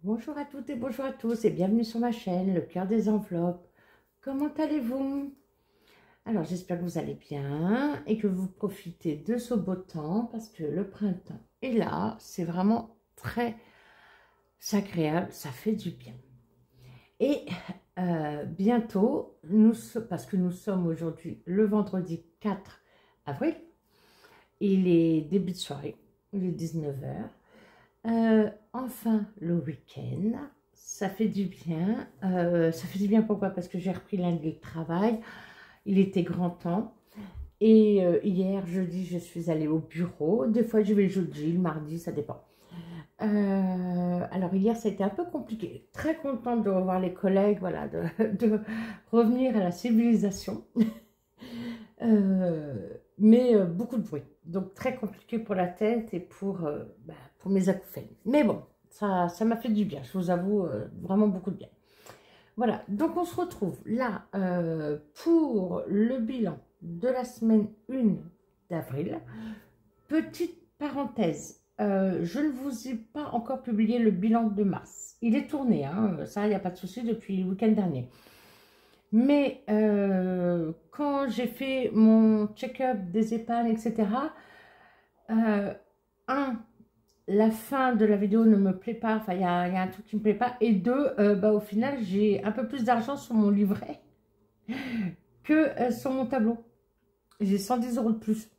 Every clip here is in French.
Bonjour à toutes et bonjour à tous et bienvenue sur ma chaîne, le cœur des enveloppes. Comment allez-vous? Alors j'espère que vous allez bien et que vous profitez de ce beau temps parce que le printemps est là, c'est vraiment très agréable, ça fait du bien. Et bientôt, parce que nous sommes aujourd'hui le vendredi 4 avril, il est début de soirée, il est 19 h. Enfin, le week-end, ça fait du bien. Ça fait du bien pourquoi? Parce que j'ai repris lundi le travail. Il était grand temps. Et hier, jeudi, je suis allée au bureau. Des fois, je vais le jeudi, le mardi, ça dépend. Alors, hier, ça a été un peu compliqué. Très contente de revoir les collègues, voilà, de revenir à la civilisation. Mais beaucoup de bruit. Donc, très compliqué pour la tête et pour mes acouphènes. Mais bon, ça m'a fait du bien, je vous avoue, vraiment beaucoup de bien. Voilà, donc on se retrouve là pour le bilan de la semaine 1 d'avril. Petite parenthèse, je ne vous ai pas encore publié le bilan de mars. Il est tourné, hein, ça, il n'y a pas de souci, depuis le week-end dernier. Mais quand j'ai fait mon check-up des épargnes, etc., la fin de la vidéo ne me plaît pas, enfin il y a un truc qui ne me plaît pas, et deux, au final j'ai un peu plus d'argent sur mon livret que sur mon tableau. J'ai 110 € de plus.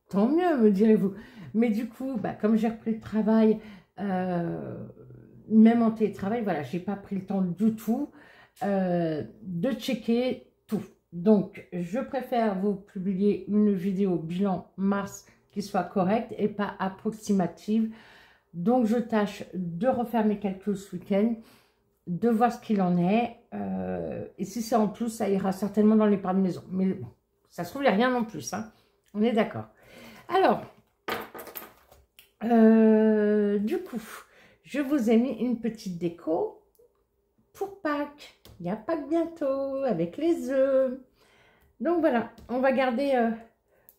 Tant mieux, me direz-vous. Mais du coup, comme j'ai repris le travail, même en télétravail, voilà, j'ai pas pris le temps du tout de checker tout. Donc, je préfère vous publier une vidéo bilan mars qui soit correcte et pas approximative. Donc, je tâche de refaire mes calculs ce week-end, de voir ce qu'il en est. Et si c'est en plus, ça ira certainement dans l'épargne maison. Mais bon, ça se trouve, il n'y a rien en plus. Hein. On est d'accord. Alors, du coup, je vous ai mis une petite déco pour Pâques. Il y a Pâques bientôt, avec les œufs. Donc voilà, on va garder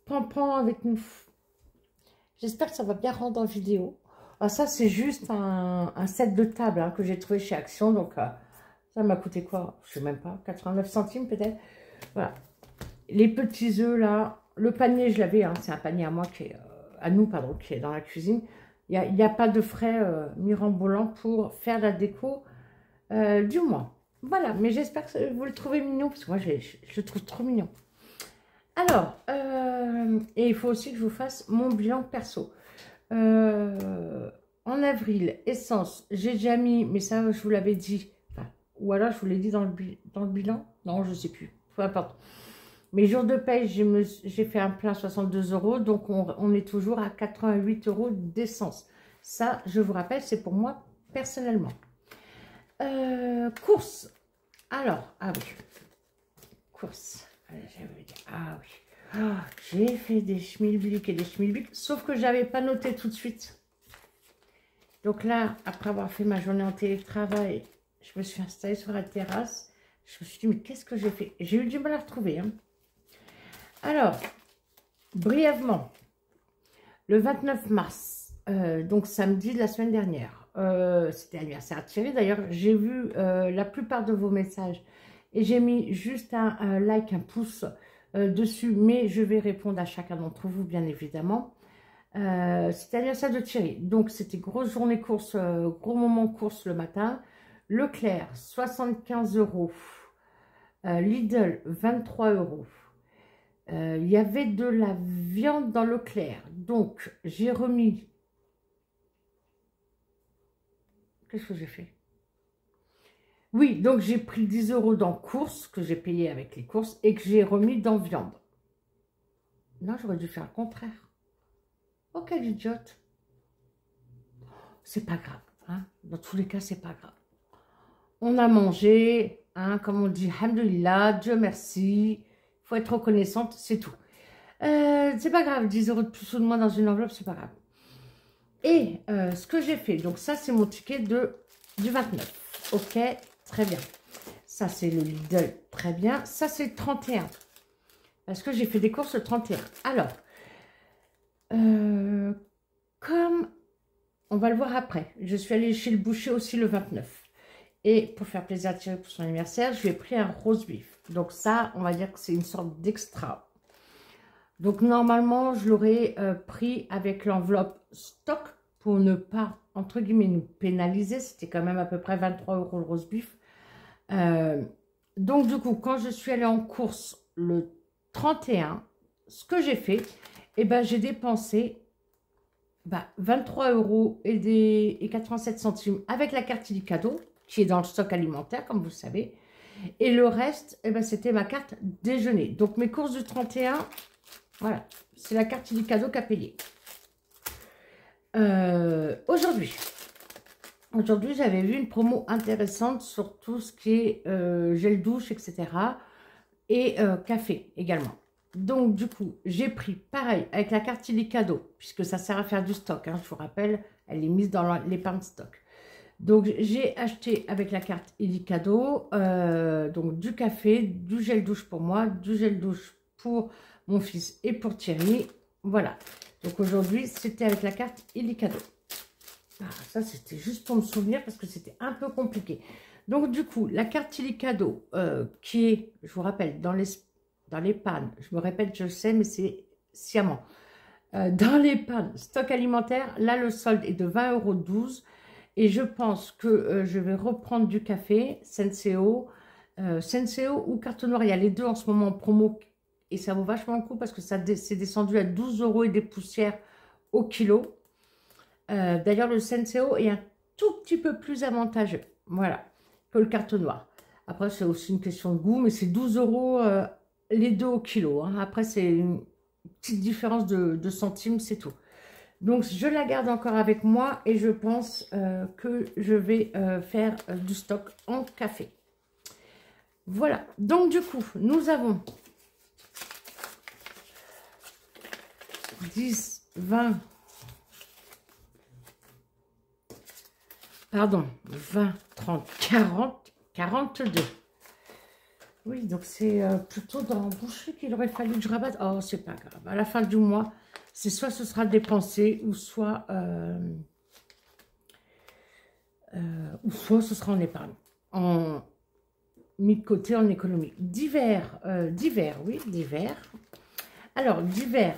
Pampan avec nous. J'espère que ça va bien rendre en vidéo. Alors ça, c'est juste un set de table hein, que j'ai trouvé chez Action. Donc, ça m'a coûté quoi? Je sais même pas, 89 centimes peut-être. Voilà. Les petits œufs là. Le panier, je l'avais. Hein, c'est un panier à moi qui est, qui est dans la cuisine. Il n'y a pas de frais mirobolants pour faire la déco du mois. Voilà, mais j'espère que vous le trouvez mignon. Parce que moi, je le trouve trop mignon. Alors, et il faut aussi que je vous fasse mon bilan perso. En avril, essence, j'ai déjà mis, mais ça je vous l'avais dit, enfin, ou alors je vous l'ai dit dans le bilan, non je sais plus, peu importe. Mes jours de paye, j'ai fait un plein 62 €, donc on est toujours à 88 € d'essence. Ça, je vous rappelle, c'est pour moi personnellement. Courses, alors, ah oui, courses, ah oui. Oh, j'ai fait des schmilblick et des schmilblick, sauf que je n'avais pas noté tout de suite. Donc là, après avoir fait ma journée en télétravail, je me suis installée sur la terrasse. Je me suis dit, mais qu'est-ce que j'ai fait? J'ai eu du mal à retrouver. Hein. Alors, brièvement, le 29 mars, donc samedi de la semaine dernière, c'était l'anniversaire de Thierry. D'ailleurs, j'ai vu la plupart de vos messages et j'ai mis juste un like, un pouce dessus, mais je vais répondre à chacun d'entre vous, bien évidemment. C'était l'anniversaire de Thierry, donc c'était grosse journée course, gros moment course le matin. Leclerc, 75 €. Lidl, 23 €. Il y avait de la viande dans Leclerc, donc j'ai remis... Qu'est-ce que j'ai fait? Oui, donc j'ai pris 10 € dans course, que j'ai payé avec les courses, et que j'ai remis dans viande. Non, j'aurais dû faire le contraire. Oh, quelle idiote. C'est pas grave. Hein. Dans tous les cas, c'est pas grave. On a mangé, hein, comme on dit, alhamdoulilah, Dieu merci. Il faut être reconnaissante, c'est tout. C'est pas grave, 10 € de plus ou de moins dans une enveloppe, c'est pas grave. Et ce que j'ai fait, donc ça, c'est mon ticket du 29. Ok, très bien. Ça, c'est le Lidl, très bien. Ça, c'est le 31. Parce que j'ai fait des courses le 31. Alors, comme on va le voir après. Je suis allée chez le boucher aussi le 29. Et pour faire plaisir à Thierry pour son anniversaire, je lui ai pris un roast beef. Donc ça, on va dire que c'est une sorte d'extra. Donc normalement, je l'aurais pris avec l'enveloppe stock pour ne pas, entre guillemets, nous pénaliser. C'était quand même à peu près 23 € le roast beef. Donc du coup, quand je suis allée en course le 31, ce que j'ai fait, eh ben, j'ai dépensé 23 € et 87 centimes avec la carte Illicadeau, qui est dans le stock alimentaire, comme vous le savez. Et le reste, eh ben, c'était ma carte déjeuner. Donc mes courses du 31, voilà, c'est la carte Illicadeau qui a payé. Aujourd'hui, j'avais vu une promo intéressante sur tout ce qui est gel douche, etc. Et café également. Donc, du coup, j'ai pris pareil avec la carte Illicadeau, puisque ça sert à faire du stock. Hein, je vous rappelle, elle est mise dans l'épargne stock. Donc, j'ai acheté avec la carte Illicadeau donc du café, du gel douche pour moi, du gel douche pour mon fils et pour Thierry. Voilà. Donc, aujourd'hui, c'était avec la carte Illicadeau. Ah, ça, c'était juste pour me souvenir parce que c'était un peu compliqué. Donc, du coup, la carte Illicadeau qui est, je vous rappelle, dans les pannes, je me répète, je le sais, mais c'est sciemment. Dans les pannes, stock alimentaire, là, le solde est de 20,12 € et je pense que je vais reprendre du café, Senseo, Senseo ou carte noire. Il y a les deux en ce moment en promo et ça vaut vachement le coup parce que ça c'est descendu à 12 € et des poussières au kilo. D'ailleurs, le Senseo est un tout petit peu plus avantageux, voilà, que le carte noire. Après, c'est aussi une question de goût, mais c'est 12 € les deux au kilo. Hein. Après, c'est une petite différence de centimes, c'est tout. Donc, je la garde encore avec moi et je pense que je vais faire du stock en café. Voilà. Donc, du coup, nous avons 10, 20... Pardon, 20, 30, 40, 42. Oui, donc c'est plutôt dans la boucherie qu'il aurait fallu que je rabatte. Oh, c'est pas grave. À la fin du mois, c'est soit ce sera dépensé, ou soit ce sera en épargne. En mis de côté en économie. Divers, oui, divers. Alors, divers,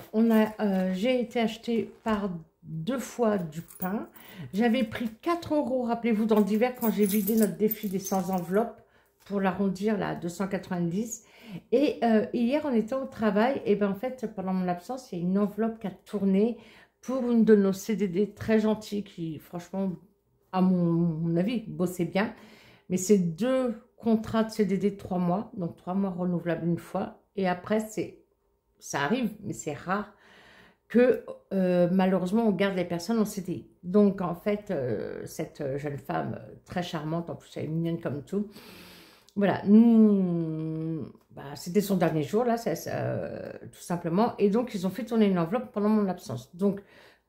j'ai été acheté par 2 fois du pain. J'avais pris 4 €, rappelez-vous, dans divers quand j'ai vidé notre défi des 100 enveloppes pour l'arrondir là, à 290. Et hier, on était au travail. Et bien, en fait, pendant mon absence, il y a une enveloppe qui a tourné pour une de nos CDD très gentille qui, franchement, à mon avis, bossait bien. Mais c'est 2 contrats de CDD de 3 mois. Donc, 3 mois renouvelables une fois. Et après, ça arrive, mais c'est rare que malheureusement on garde les personnes en CDI. Donc en fait, cette jeune femme très charmante, en plus elle est mignonne comme tout, voilà, nous, c'était son dernier jour là, tout simplement, et donc ils ont fait tourner une enveloppe pendant mon absence. Donc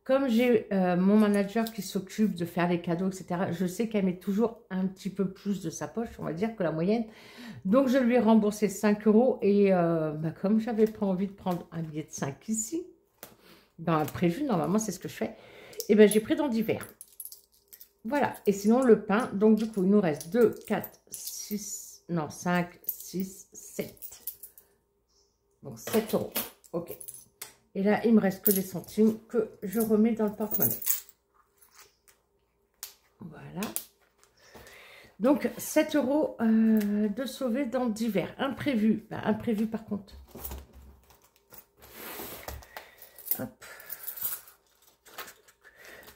comme j'ai mon manager qui s'occupe de faire les cadeaux, etc., je sais qu'elle met toujours un petit peu plus de sa poche, on va dire, que la moyenne. Donc je lui ai remboursé 5 € et comme j'avais pas envie de prendre un billet de 5 ici, prévu, normalement c'est ce que je fais, et ben j'ai pris dans divers. Voilà, et sinon le pain, donc du coup il nous reste 2, 4, 6, non 5, 6, 7. Donc 7 €, ok. Et là il me reste que des centimes que je remets dans le porte-monnaie. Voilà. Donc 7 € de sauver dans divers. Imprévu, imprévu par contre. Hop.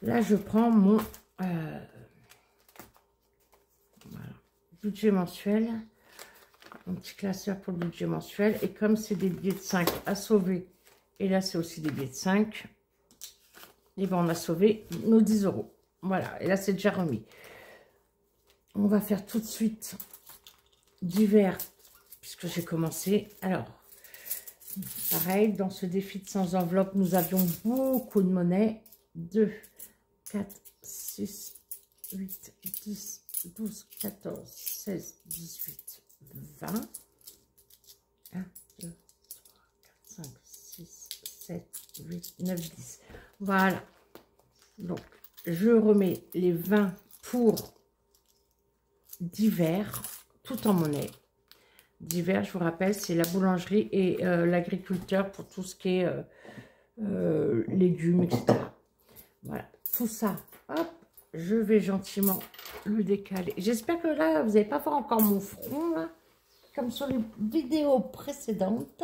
Là, je prends mon voilà, budget mensuel. Un petit classeur pour le budget mensuel. Et comme c'est des billets de 5 à sauver, et là, c'est aussi des billets de 5, et bien, on a sauvé nos 10 €. Voilà, et là, c'est déjà remis. On va faire tout de suite divers, puisque j'ai commencé. Alors, pareil, dans ce défi de 100 enveloppes, nous avions beaucoup de monnaie. 2, 4, 6, 8, 10, 12, 14, 16, 18, 20. 1, 2, 3, 4, 5, 6, 7, 8, 9, 10. Voilà. Donc, je remets les 20 pour d'hiver, tout en monnaie. D'hiver, je vous rappelle, c'est la boulangerie et l'agriculteur pour tout ce qui est légumes, etc. Voilà, tout ça, hop, je vais gentiment le décaler. J'espère que là, vous n'allez pas voir encore mon front, là, comme sur les vidéos précédentes.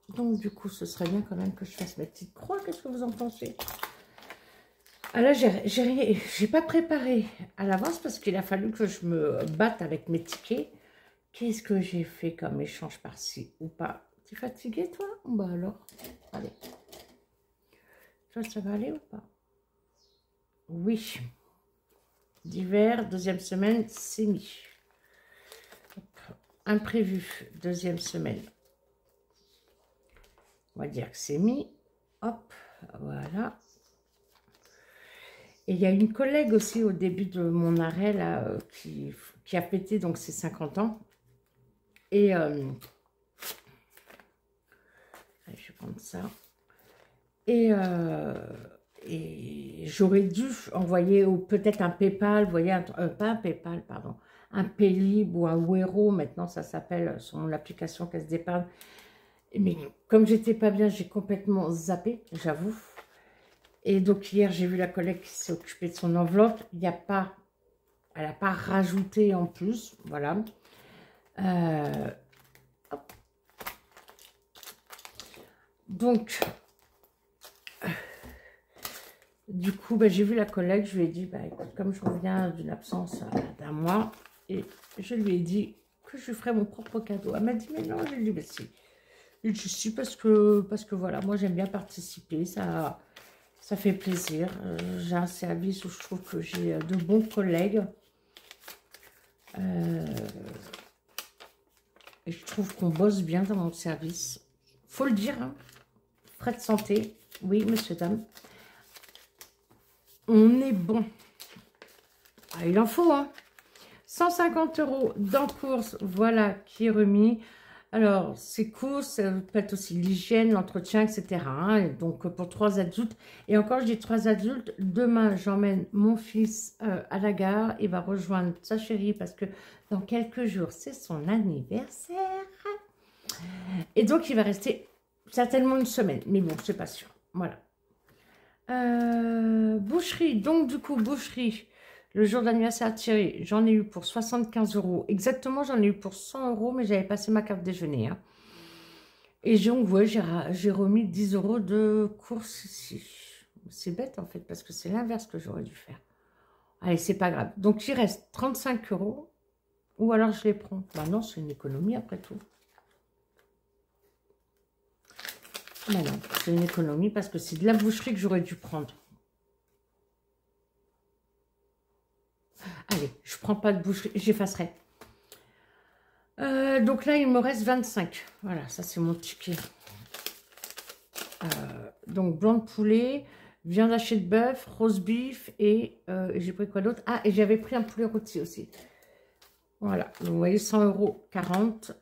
Donc, du coup, ce serait bien quand même que je fasse ma petite croix. Qu'est-ce que vous en pensez? Ah là, j'ai pas préparé à l'avance parce qu'il a fallu que je me batte avec mes tickets. Qu'est-ce que j'ai fait comme échange par-ci ou pas? T'es fatigué, toi? Bah alors, allez. Toi, ça va aller ou pas? Oui. D'hiver, deuxième semaine, c'est mis. Imprévu, deuxième semaine. On va dire que c'est mis. Hop, voilà. Et il y a une collègue aussi au début de mon arrêt là qui a fêté donc ses 50 ans. Et je vais prendre ça. Et j'aurais dû envoyer peut-être un PayPal, vous voyez, pas un PayPal, pardon, un Paylib ou un Wero, maintenant ça s'appelle sur mon application Caisse d'épargne. Mais comme j'étais pas bien, j'ai complètement zappé, j'avoue. Et donc hier, j'ai vu la collègue qui s'est occupée de son enveloppe. Il n'y a pas, elle n'a pas rajouté en plus, voilà. Donc, du coup, bah, j'ai vu la collègue, je lui ai dit, bah, écoute, comme je reviens d'une absence d'un mois, et je lui ai dit que je lui ferais mon propre cadeau. Elle m'a dit, mais non, je lui ai dit, mais si. Et je suis parce que voilà, moi j'aime bien participer, ça fait plaisir. J'ai un service où je trouve que j'ai de bons collègues. Et je trouve qu'on bosse bien dans mon service. Faut le dire, hein. Frais de santé, oui, monsieur, dame. On est bon. Ah, il en faut, hein. 150 € dans course, voilà, qui est remis. Alors, ces courses, ça peut être aussi l'hygiène, l'entretien, etc. Hein, donc, pour 3 adultes. Et encore, je dis 3 adultes. Demain, j'emmène mon fils à la gare. Il va rejoindre sa chérie parce que dans quelques jours, c'est son anniversaire. Et donc, il va rester certainement une semaine. Mais bon, c'est pas sûr. Voilà. Boucherie. Donc, du coup, boucherie. Le jour d'anniversaire de Thierry, j'en ai eu pour 75 €. Exactement, j'en ai eu pour 100 €, mais j'avais passé ma carte déjeuner. Hein. Et donc, ouais, j'ai remis 10 € de course ici. C'est bête, en fait, parce que c'est l'inverse que j'aurais dû faire. Allez, c'est pas grave. Donc, il reste 35 €. Ou alors, je les prends. Bah non, c'est une économie, après tout. Bah non, c'est une économie parce que c'est de la boucherie que j'aurais dû prendre. Allez, je ne prends pas de boucherie, j'effacerai. Donc là, il me reste 25. Voilà, ça c'est mon ticket. Donc blanc de poulet, viande hachée de bœuf, roast beef et j'ai pris quoi d'autre? Ah, et j'avais pris un poulet rôti aussi. Voilà, donc vous voyez 100,40 €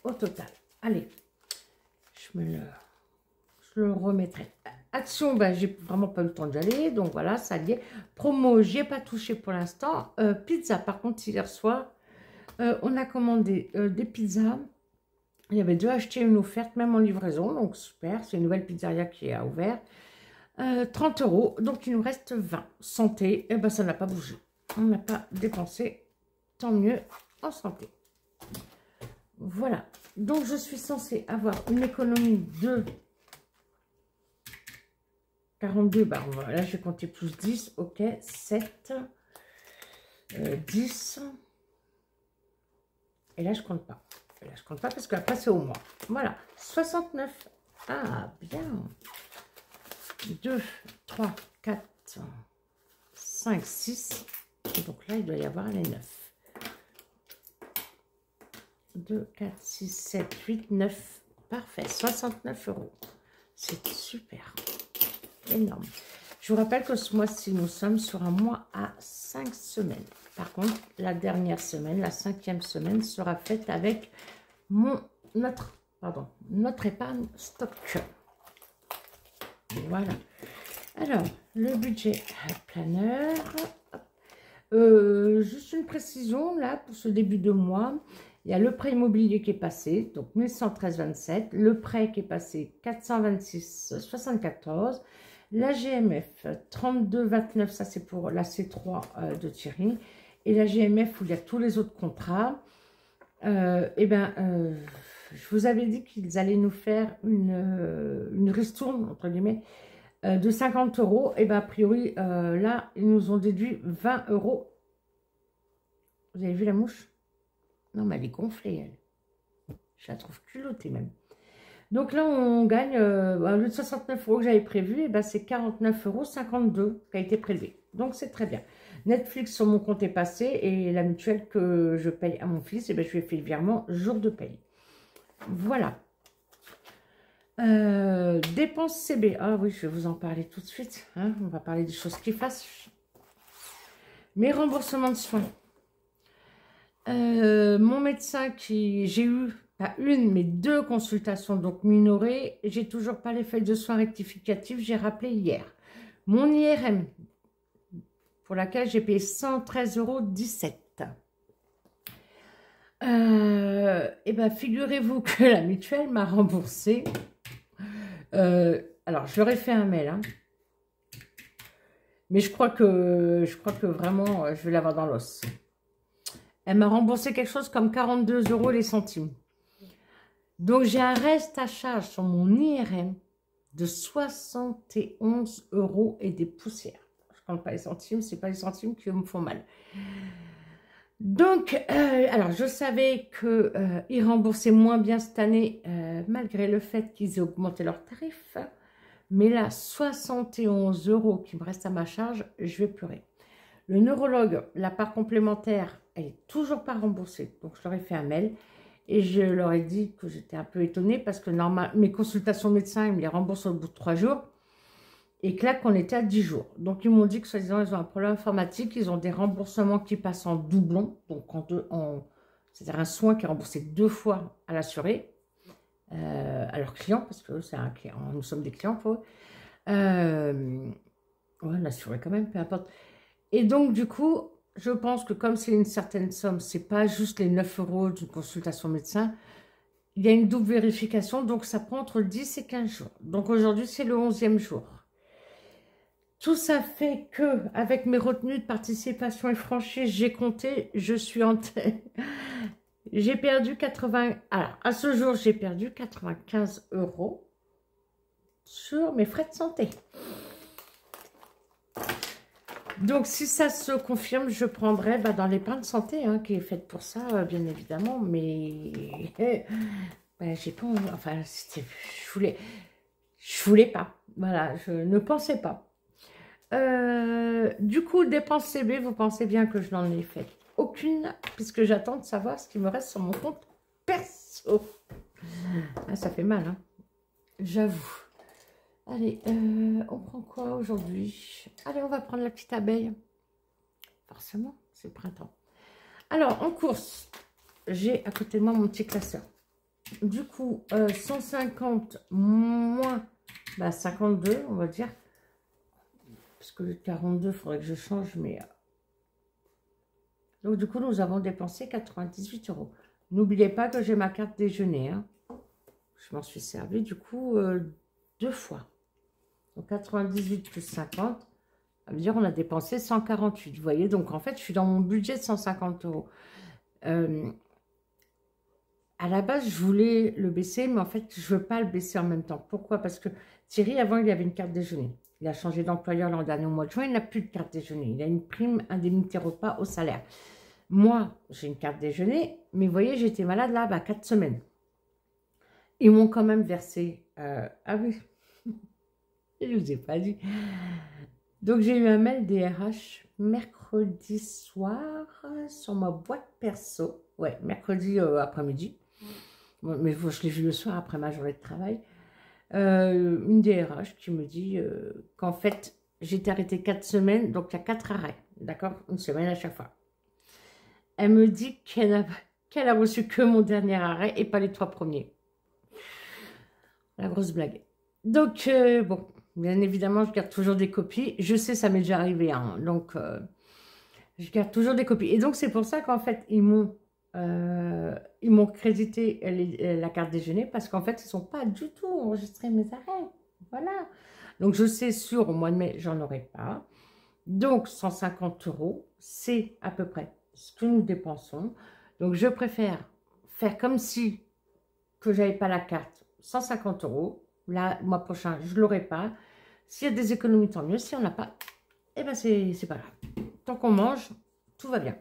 au total. Allez, je le remettrai. Action, ben, j'ai vraiment pas eu le temps d'y aller, donc voilà, ça y est. Promo, j'y ai pas touché pour l'instant. Pizza, par contre, hier soir, on a commandé des pizzas. Il y avait 2 achetées, une offerte, même en livraison, donc super. C'est une nouvelle pizzeria qui a ouvert. 30 €, donc il nous reste 20. Santé, et ben ça n'a pas bougé. On n'a pas dépensé, tant mieux, en santé. Voilà, donc je suis censée avoir une économie de 42, bah là je vais compter plus 10, ok, 7, 10, et là je compte pas. Et là je compte pas parce qu'après c'est au mois. Voilà, 69, ah bien, 2, 3, 4, 5, 6, et donc là il doit y avoir les 9. 2, 4, 6, 7, 8, 9, parfait, 69 €, c'est super. Énorme. Je vous rappelle que ce mois-ci, nous sommes sur un mois à 5 semaines. Par contre, la dernière semaine, la 5e semaine, sera faite avec notre épargne stock. Voilà. Alors, le budget planeur. Juste une précision, là, pour ce début de mois. Il y a le prêt immobilier qui est passé, donc 1113,27. Le prêt qui est passé, 426,74. La GMF, 32,29. Ça, c'est pour la C3 de Thierry. Et la GMF, où il y a tous les autres contrats. Je vous avais dit qu'ils allaient nous faire une ristourne, entre guillemets, de 50 euros. Et bien, a priori, là, ils nous ont déduit 20 euros. Vous avez vu la mouche? Non, mais elle est gonflée, elle. Je la trouve culottée, même. Donc là, on gagne, au lieu de 69 euros que j'avais prévu, et ben, c'est 49,52 euros qui a été prélevé. Donc, c'est très bien. Netflix sur mon compte est passé et la mutuelle que je paye à mon fils, et ben, je lui ai fait le virement jour de paye. Voilà. Dépenses CB. Ah oui, je vais vous en parler tout de suite. Hein. On va parler des choses qui fâchent. Mes remboursements de soins. Mon médecin j'ai eu, pas une, mais 2 consultations donc minorées. J'ai toujours pas les feuilles de soins rectificatives. J'ai rappelé hier. Mon IRM, pour laquelle j'ai payé 113,17 €. Et ben figurez-vous que la mutuelle m'a remboursé. Alors, je leur ai fait un mail, hein. Mais je crois que vraiment, je vais l'avoir dans l'os. Elle m'a remboursé quelque chose comme 42 € les centimes. Donc, j'ai un reste à charge sur mon IRM de 71 € et des poussières. Je ne compte pas les centimes, ce n'est pas les centimes qui me font mal. Donc, alors, je savais qu'ils remboursaient moins bien cette année, malgré le fait qu'ils aient augmenté leurs tarifs. Mais là, 71 € qui me restent à ma charge, je vais pleurer. Le neurologue, la part complémentaire, elle n'est toujours pas remboursée. Donc, je leur ai fait un mail et je leur ai dit que j'étais un peu étonnée parce que normalement, mes consultations médecins, ils me les remboursent au bout de 3 jours. Et que là, qu'on était à 10 jours. Donc, ils m'ont dit que, soi-disant, ils ont un problème informatique. Ils ont des remboursements qui passent en doublon. Donc, c'est-à-dire un soin qui est remboursé 2 fois à l'assuré. À leurs clients, parce que c'est un client, nous sommes des clients pour eux. Ouais, l'assuré quand même, peu importe. Et donc, du coup, je pense que comme c'est une certaine somme, c'est pas juste les 9 € d'une consultation médecin, il y a une double vérification, donc ça prend entre 10 et 15 jours. Donc aujourd'hui, c'est le 11e jour. Tout ça fait que, avec mes retenues de participation et franchise, j'ai compté, je suis en tête. J'ai perdu 80... Alors, à ce jour, j'ai perdu 95 € sur mes frais de santé. Donc, si ça se confirme, je prendrai dans l'épargne santé, hein, qui est faite pour ça, bien évidemment. Mais j'ai pas... Enfin, je voulais pas. Voilà, je ne pensais pas. Du coup, dépenses CB, vous pensez bien que je n'en ai fait aucune, puisque j'attends de savoir ce qui me reste sur mon compte perso. Ah, ça fait mal, hein, j'avoue. Allez, on prend quoi aujourd'hui? Allez, on va prendre la petite abeille. Forcément, c'est le printemps. Alors, en course, j'ai à côté de moi mon petit classeur. Du coup, 150 moins 52, on va dire. Parce que le 42, il faudrait que je change, mais... Donc, du coup, nous avons dépensé 98 €. N'oubliez pas que j'ai ma carte déjeuner, hein. Je m'en suis servi, du coup, 2 fois. Donc, 98 plus 50, ça veut dire qu'on a dépensé 148. Vous voyez, donc, en fait, je suis dans mon budget de 150 €. À la base, je voulais le baisser, mais en fait, je ne veux pas le baisser en même temps. Pourquoi? Parce que Thierry, avant, il avait une carte déjeuner. Il a changé d'employeur l'an dernier au mois de juin, il n'a plus de carte déjeuner. Il a une prime indemnité repas au salaire. Moi, j'ai une carte déjeuner, mais vous voyez, j'étais malade là, 4 semaines. Ils m'ont quand même versé... ah oui, je ne vous ai pas dit. Donc, j'ai eu un mail des RH mercredi soir sur ma boîte perso. Ouais, mercredi après-midi. Mais je l'ai vu le soir après ma journée de travail. Une DRH qui me dit qu'en fait, j'étais arrêtée 4 semaines, donc il y a 4 arrêts, d'accord? Une semaine à chaque fois. Elle me dit qu'elle a reçu que mon dernier arrêt et pas les 3 premiers. La grosse blague. Donc, bon, Bien évidemment, je garde toujours des copies. Je sais, ça m'est déjà arrivé, hein, donc je garde toujours des copies. Et donc, c'est pour ça qu'en fait, ils m'ont crédité la carte déjeuner parce qu'en fait, ils ne sont pas du tout enregistrés mes arrêts. Voilà. Donc, je sais sûr, au mois de mai, j'en aurai pas. Donc, 150 €, c'est à peu près ce que nous dépensons. Donc, je préfère faire comme si que je n'avais pas la carte, 150 €. Là, le mois prochain, je ne l'aurai pas. S'il y a des économies, tant mieux. Si on n'a pas, eh ben, c'est pas grave. Tant qu'on mange, tout va bien.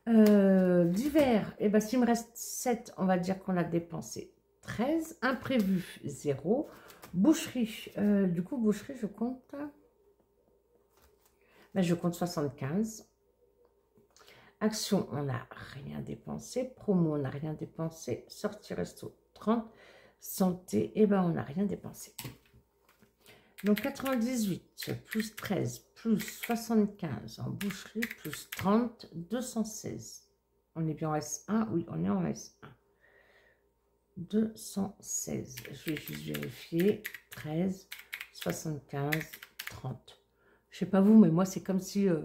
D'hiver, eh ben, s'il me reste 7, on va dire qu'on a dépensé 13. Imprévu, 0. Boucherie, du coup, boucherie, je compte... Ben, je compte 75. Action, on n'a rien dépensé. Promo, on n'a rien dépensé. Sortie resto, 30. Santé, eh ben, on n'a rien dépensé. Donc 98 plus 13 plus 75 en boucherie plus 30, 216. On est bien en S1? Oui, on est en S1. 216. Je vais juste vérifier. 13, 75, 30. Je sais pas vous, mais moi, c'est comme si je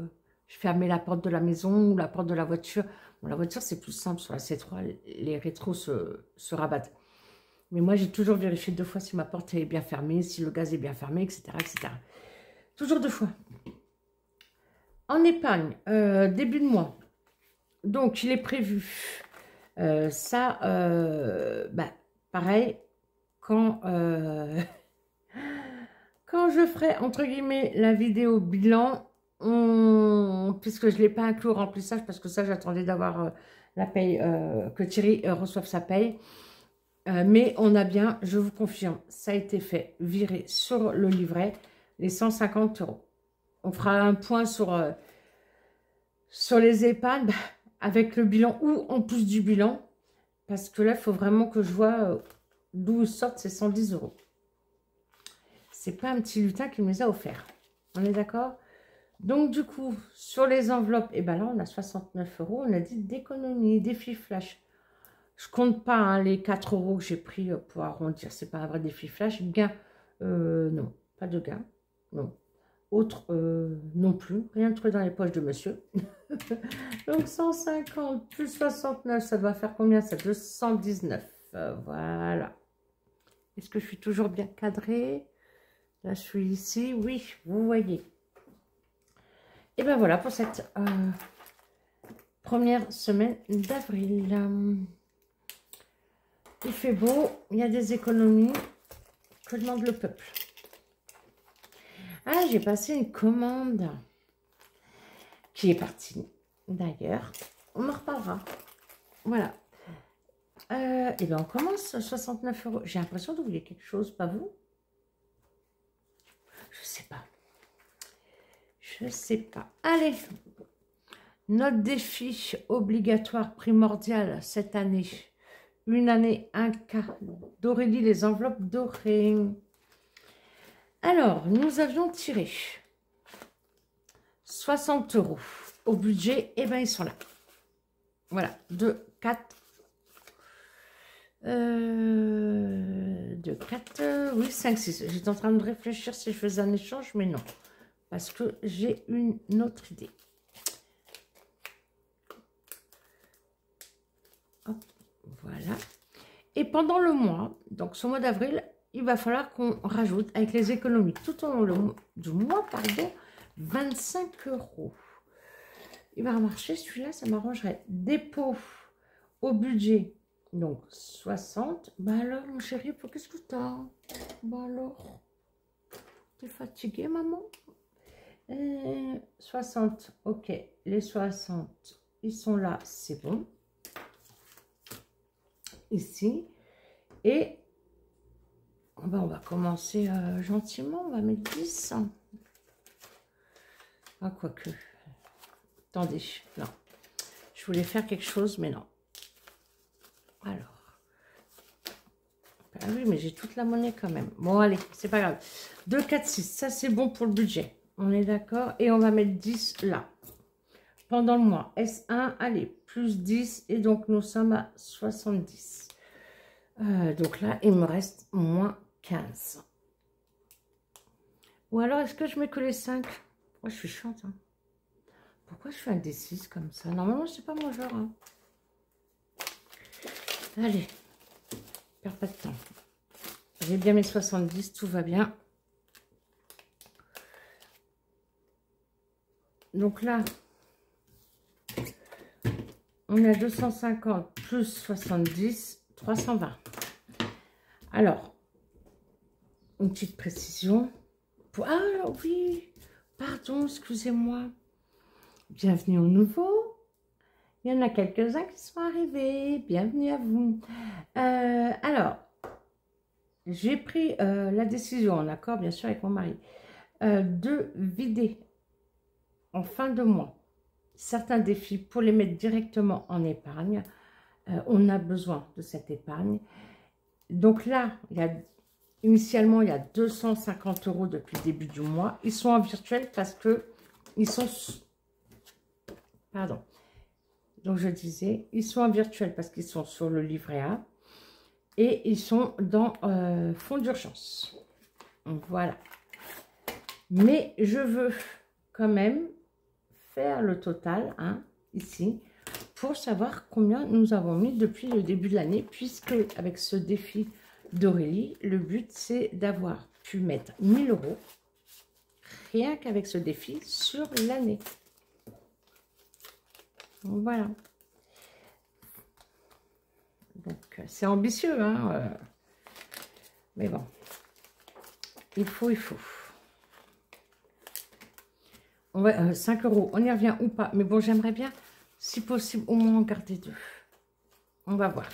fermais la porte de la maison ou la porte de la voiture. Bon, la voiture, c'est plus simple. Sur la C3, les rétros se rabattent. Mais moi, j'ai toujours vérifié 2 fois si ma porte est bien fermée, si le gaz est bien fermé, etc. etc. Toujours 2 fois. En épargne, début de mois. Donc, il est prévu. Ça, pareil, quand je ferai, entre guillemets, la vidéo bilan, puisque je ne l'ai pas inclus au remplissage, parce que ça, j'attendais d'avoir la paye, que Thierry reçoive sa paye. Mais on a bien, je vous confirme, ça a été fait, virer sur le livret, les 150 €. On fera un point sur les épargnes, avec le bilan ou en plus du bilan. Parce que là, il faut vraiment que je vois d'où sortent ces 110 €. C'est pas un petit lutin qui me les a offerts. On est d'accord? Donc, du coup, sur les enveloppes, et ben là, on a 69 €. On a dit d'économie, défi flash. Je compte pas hein, les 4 € que j'ai pris pour arrondir. C'est pas un vrai défi flash. Gain, non, pas de gain. Non. Autre, non plus. Rien de trouvé dans les poches de monsieur. Donc 150 plus 69, ça doit faire combien? Ça 219. Voilà. Est-ce que je suis toujours bien cadrée? Là, je suis ici. Oui, vous voyez. Et ben voilà pour cette première semaine d'avril. Il fait beau, il y a des économies. Que demande le peuple? Ah, j'ai passé une commande qui est partie. D'ailleurs, on en reparlera. Voilà. Et bien, on commence 69 €. J'ai l'impression d'oublier quelque chose, pas vous? Je sais pas. Je sais pas. Allez, notre défi obligatoire primordial cette année. Une année, un cas d'Aurélie, les enveloppes dorées. Alors, nous avions tiré 60 € au budget. Et bien, ils sont là. Voilà, 2, 4. 2, 4, oui, 5, 6. J'étais en train de réfléchir si je faisais un échange, mais non. Parce que j'ai une autre idée. Hop, voilà. Et pendant le mois, donc ce mois d'avril, il va falloir qu'on rajoute avec les économies tout au long du mois, pardon, 25 €. Il va marcher celui-là, ça m'arrangerait. Dépôt au budget, donc 60. Bah alors, mon chéri, qu'est-ce que t'as? Bah alors, t'es fatiguée, maman? 60, ok. Les 60, ils sont là, c'est bon. Ici. Et on va commencer gentiment. On va mettre 10. Ah, quoique. Attendez, non. Je voulais faire quelque chose, mais non. Alors. Ah oui, mais j'ai toute la monnaie quand même. Bon, allez, c'est pas grave. 2, 4, 6. Ça, c'est bon pour le budget. On est d'accord? Et on va mettre 10 là. Pendant le mois. S1, allez, plus 10. Et donc, nous sommes à 70. Donc là, il me reste moins 15. Ou alors, est-ce que je mets que les 5? Moi, je suis chiante. Hein. Pourquoi je fais un D6 comme ça? Normalement, c'est pas mon genre. Hein. Allez, perds pas de temps. J'ai bien mes 70, tout va bien. Donc là, on a 250 plus 70, 320. Alors, une petite précision. Ah oui, pardon, excusez-moi. Bienvenue au nouveau. Il y en a quelques-uns qui sont arrivés. Bienvenue à vous. Alors, j'ai pris la décision, en accord bien sûr avec mon mari, de vider en fin de mois certains défis pour les mettre directement en épargne. On a besoin de cette épargne. Donc là, initialement, il y a 250 € depuis le début du mois. Ils sont en virtuel parce que ils sont... Pardon. Donc je disais, ils sont en virtuel parce qu'ils sont sur le livret A. Et ils sont dans fonds d'urgence. Voilà. Mais je veux quand même faire le total, hein, ici, pour savoir combien nous avons mis depuis le début de l'année, puisque avec ce défi d'Aurélie, le but c'est d'avoir pu mettre 1 000 € rien qu'avec ce défi sur l'année. Voilà. Donc c'est ambitieux, hein, mais bon, il faut. On va 5 €, on y revient ou pas, mais bon, j'aimerais bien, si possible, au moins en garder 2. On va voir.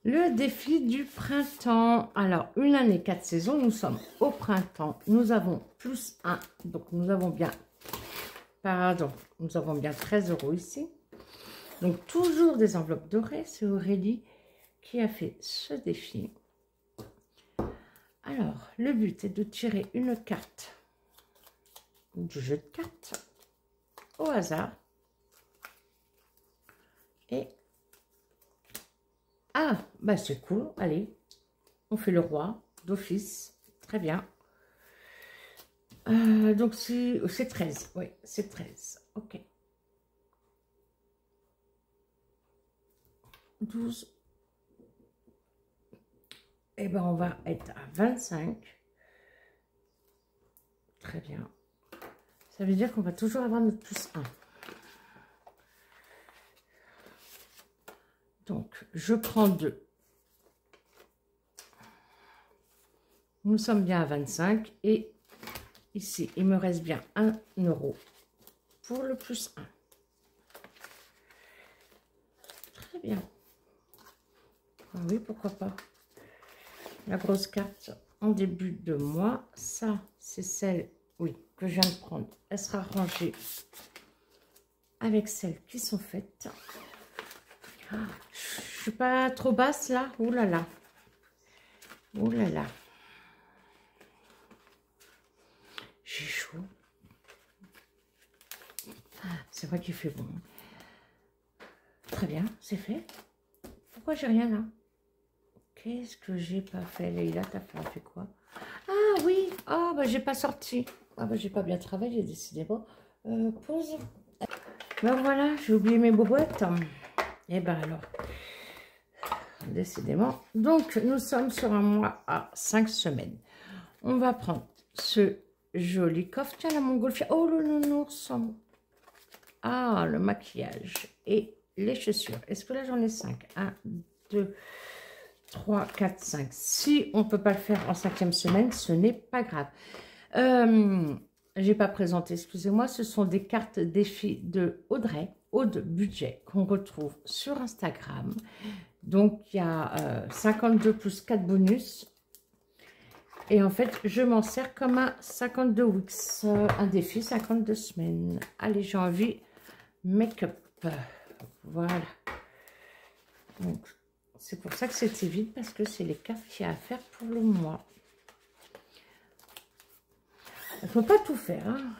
Le défi du printemps. Alors, une année, 4 saisons, nous sommes au printemps. Nous avons plus 1, donc nous avons bien, pardon, nous avons bien 13 € ici. Donc, toujours des enveloppes dorées. C'est Aurélie qui a fait ce défi. Alors, le but est de tirer une carte du jeu de cartes au hasard. Et... Ah, bah c'est cool. Allez, on fait le roi d'office. Très bien. Donc, c'est 13. Oui, c'est 13. Ok. 12. Et ben on va être à 25. Très bien. Ça veut dire qu'on va toujours avoir notre plus 1. Donc, je prends 2. Nous sommes bien à 25. Et ici, il me reste bien 1 € pour le plus 1. Très bien. Ah oui, pourquoi pas. La grosse carte en début de mois. Ça, c'est celle, oui, que je viens de prendre. Elle sera rangée avec celles qui sont faites. Ah, je suis pas trop basse là. Ouh là là. Ouh là là. J'ai chaud. Ah, c'est vrai qu'il fait bon. Très bien, c'est fait. Pourquoi j'ai rien là? Qu'est-ce que j'ai pas fait, Leïla? T'as fait quoi? Ah oui, ah bah j'ai pas sorti. Ah bah j'ai pas bien travaillé, décidément. Pause. Ben voilà, j'ai oublié mes boîtes. Et ben alors, décidément. Donc nous sommes sur un mois à 5 semaines. On va prendre ce joli coffre. Tiens la montgolfière. Oh le nounours. Ah le maquillage et les chaussures. Est-ce que là j'en ai 5? 1, 2, 3, 4, 5. Si on ne peut pas le faire en 5e semaine, ce n'est pas grave. J'ai pas présenté, excusez-moi. Ce sont des cartes défis de Audrey, Aude Budget, qu'on retrouve sur Instagram. Donc, il y a 52 plus 4 bonus. Et en fait, je m'en sers comme un 52 weeks. Un défi 52 semaines. Allez, j'ai envie make-up. Voilà. Donc, c'est pour ça que c'était vide, parce que c'est les cartes qu'il y a à faire pour le mois. Il ne faut pas tout faire. Hein.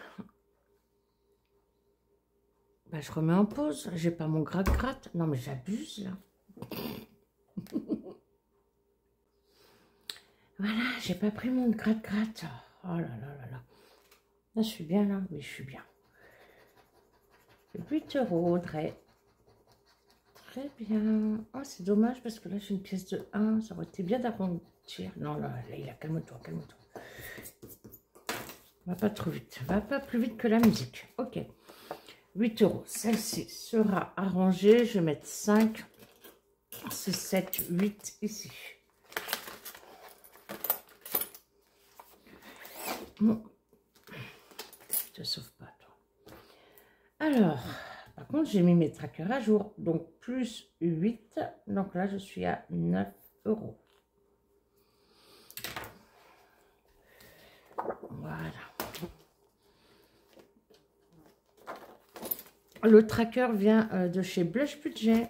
Bah, je remets en pause. J'ai pas mon gratte-gratte. Non, mais j'abuse, là. Voilà, j'ai pas pris mon gratte-gratte. Oh là là là là. Là, je suis bien là. Oui, je suis bien. 8 €, Audrey. Très bien. Oh, c'est dommage parce que là, j'ai une pièce de 1. Ça aurait été bien d'arrondir. Non, là, Leïla, calme-toi, calme-toi. Va pas trop vite. Va pas plus vite que la musique. Ok. 8 €. Celle-ci sera arrangée. Je vais mettre 5, 6, 7, 8 ici. Bon. Je te sauve pas, toi. Alors, par contre, j'ai mis mes trackers à jour. Donc, plus 8. Donc là, je suis à 9 €. Voilà. Le tracker vient de chez Blush Budget.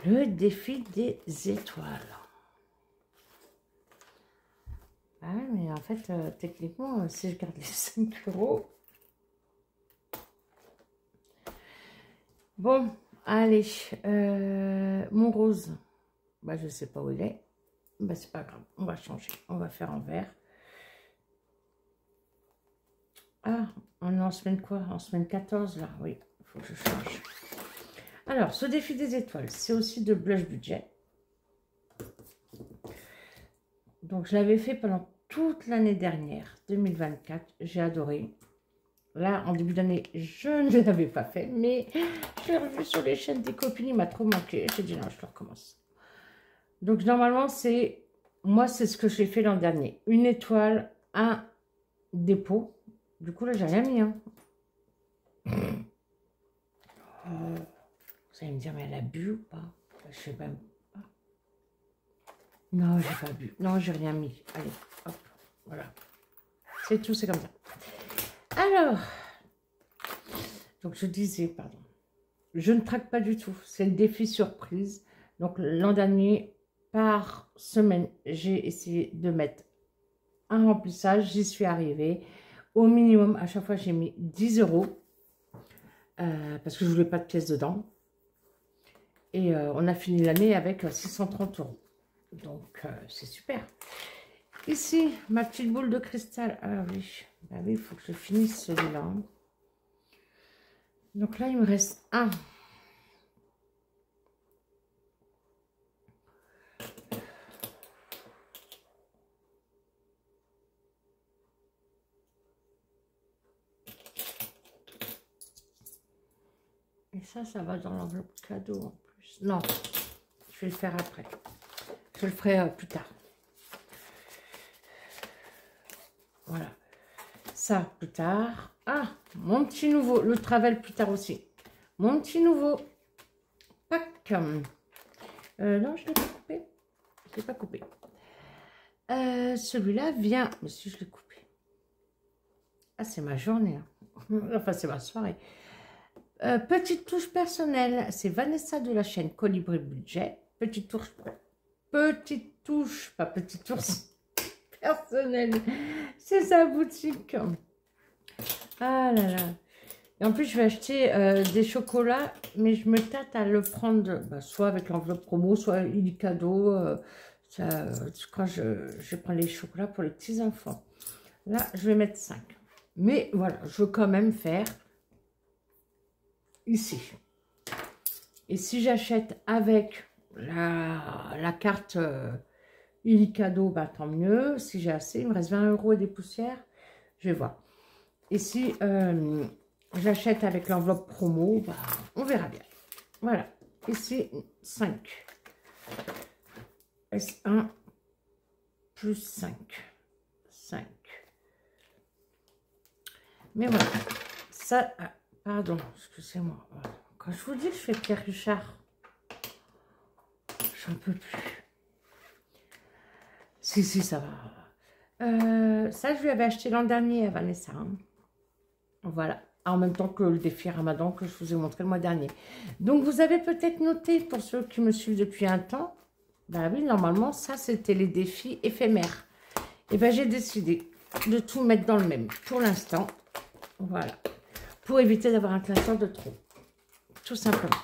Le défi des étoiles. Ah, mais en fait, techniquement, si je garde les 5 €. Bon, allez. Mon rose. Bah, je sais pas où il est. Bah, c'est pas grave. On va changer. On va faire en vert. Ah, on est en semaine quoi? En semaine 14, là. Oui, il faut que je change. Alors, ce défi des étoiles, c'est aussi de Blush Budget. Donc, je l'avais fait pendant toute l'année dernière, 2024. J'ai adoré. Là, en début d'année, je ne l'avais pas fait, mais je l'ai revu sur les chaînes des copines. Il m'a trop manqué. J'ai dit non, je le recommence. Donc, normalement, c'est... Moi, c'est ce que j'ai fait l'an dernier. Une étoile, un dépôt. Du coup, là, j'ai rien mis. Hein. Vous allez me dire, mais elle a bu ou pas? Je sais même pas. Non, j'ai pas bu. Non, j'ai rien mis. Allez, hop, voilà. C'est tout, c'est comme ça. Alors, donc je disais, pardon, je ne traque pas du tout. C'est le défi surprise. Donc, l'an dernier, par semaine, j'ai essayé de mettre un remplissage. J'y suis arrivée. Au minimum, à chaque fois, j'ai mis 10 € parce que je voulais pas de pièces dedans. Et on a fini l'année avec 630 €. Donc, c'est super. Ici, ma petite boule de cristal. Ah oui, bah oui, il faut que je finisse celui-là. Donc là, il me reste un. Et ça va dans l'enveloppe cadeau en plus. Non, je vais le faire après. Je le ferai plus tard. Voilà. Ça, plus tard. Ah, mon petit nouveau. Le travel plus tard aussi. Mon petit nouveau. Pack. Non, je ne l'ai pas coupé. Je ne l'ai pas coupé. Celui-là vient... Mais si je l'ai coupé. Ah, c'est ma journée. Hein. Enfin, c'est ma soirée. Petite touche personnelle. C'est Vanessa de la chaîne Colibri Budget. Petite touche... Petite touche, pas petite touche personnelle. C'est sa boutique. Ah là là. Et en plus, je vais acheter des chocolats, mais je me tâte à le prendre soit avec l'enveloppe promo, soit il cadeau. Quand je prends les chocolats pour les petits enfants. Là, je vais mettre 5. Mais voilà, je veux quand même faire ici. Et si j'achète avec la carte cadeau, bah, tant mieux. Si j'ai assez, il me reste 20 € et des poussières. Je vais voir. Et si j'achète avec l'enveloppe promo, bah, on verra bien. Voilà. Ici, 5. S1 plus 5. 5. Mais voilà. Ça, pardon, excusez-moi. Quand je vous dis que je fais Pierre Richard, j'en peux plus. Si, ça va. Ça, je lui avais acheté l'an dernier à Vanessa. Hein. Voilà. En même temps que le défi Ramadan que je vous ai montré le mois dernier. Donc, vous avez peut-être noté, pour ceux qui me suivent depuis un temps, bah oui, normalement, ça, c'était les défis éphémères. Et bien, j'ai décidé de tout mettre dans le même pour l'instant. Voilà. Pour éviter d'avoir un classeur de trop. Tout simplement.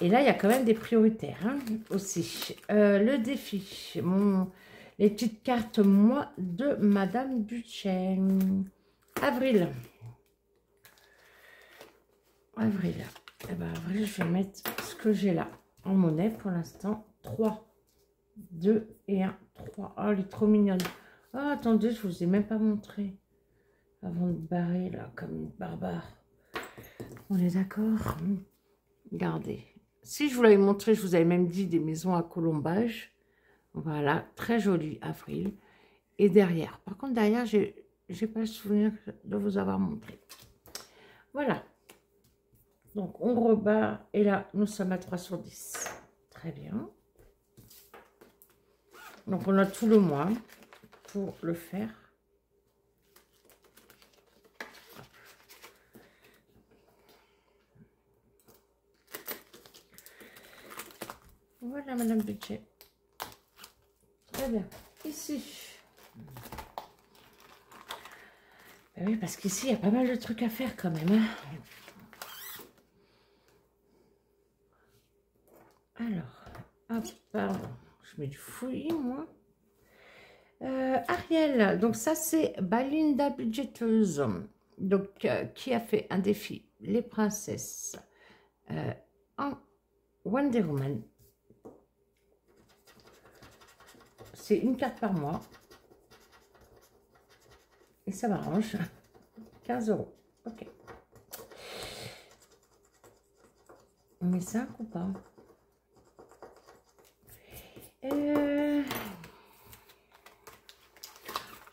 Et là, il y a quand même des prioritaires hein, aussi. Le défi, les petites cartes, moi, de Madame Budget. Avril. Avril. Eh ben, avril, je vais mettre ce que j'ai là en monnaie pour l'instant. 3, 2 et 1. 3. Oh, elle est trop mignonne. Oh, attendez, je vous ai même pas montré. Avant de barrer, là, comme une barbare. On est d'accord? Regardez. Si je vous l'avais montré, je vous avais même dit des maisons à colombage. Voilà, très joli, avril. Et derrière. Par contre, derrière, j'ai pas le souvenir de vous avoir montré. Voilà. Donc, on rebat. Et là, nous sommes à 3 sur 10. Très bien. Donc, on a tout le mois pour le faire. Voilà, Madame Budget. Très bien. Ici. Ben oui, parce qu'ici, il y a pas mal de trucs à faire quand même. Hein. Alors, hop, pardon. Je mets du fouillis, moi. Ariel, donc ça, c'est Balinda Budgeteuse. Donc, qui a fait un défi Les Princesses en Wonder Woman. C'est une carte par mois. Et ça m'arrange. 15 €. Ok. On met 5 ou pas?